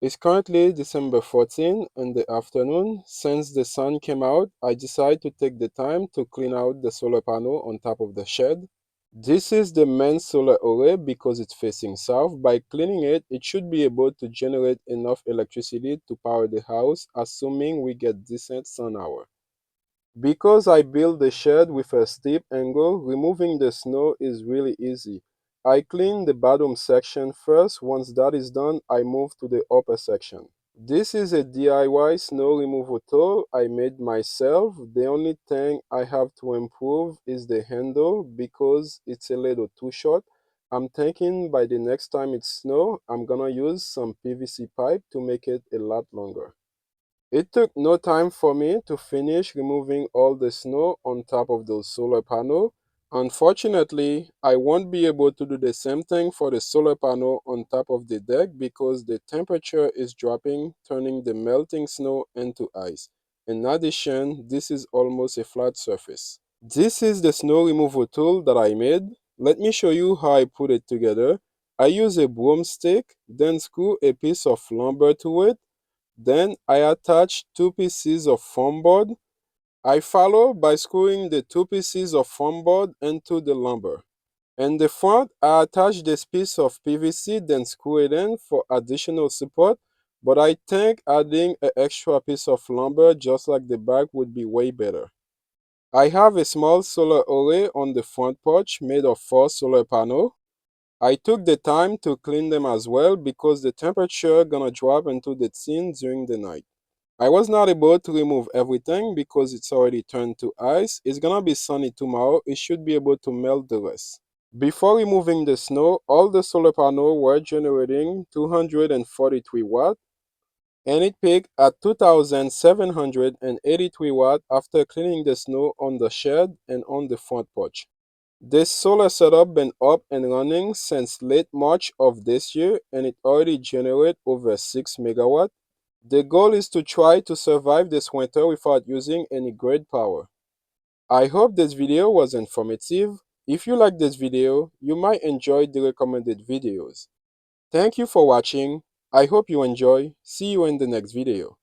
It's currently December 14 in the afternoon. Since the sun came out, I decided to take the time to clean out the solar panel on top of the shed. This is the main solar array because it's facing south. By cleaning it, it should be able to generate enough electricity to power the house, assuming we get decent sun hour. Because I built the shed with a steep angle, removing the snow is really easy. I clean the bottom section first. Once that is done, I move to the upper section. This is a DIY snow removal tool I made myself. The only thing I have to improve is the handle because it's a little too short. I'm thinking by the next time it snows, I'm gonna use some PVC pipe to make it a lot longer. It took no time for me to finish removing all the snow on top of those solar panels. Unfortunately, I won't be able to do the same thing for the solar panel on top of the deck because the temperature is dropping, turning the melting snow into ice. In addition, this is almost a flat surface. This is the snow removal tool that I made. Let me show you how I put it together. I use a broomstick, then screw a piece of lumber to it. Then I attach two pieces of foam board. I follow by screwing the two pieces of foam board into the lumber. In the front, I attach this piece of PVC, then screw it in for additional support, but I think adding an extra piece of lumber just like the back would be way better. I have a small solar array on the front porch made of 4 solar panels. I took the time to clean them as well because the temperature gonna drop into the tin during the night. I was not able to remove everything because it's already turned to ice. It's gonna be sunny tomorrow. It should be able to melt the rest. Before removing the snow, all the solar panels were generating 243 watts and it peaked at 2783 watts after cleaning the snow on the shed and on the front porch. This solar setup been up and running since late March of this year and it already generated over 6 megawatts. The goal is to try to survive this winter without using any grid power. I hope this video was informative. If you like this video, you might enjoy the recommended videos. Thank you for watching. I hope you enjoy. See you in the next video.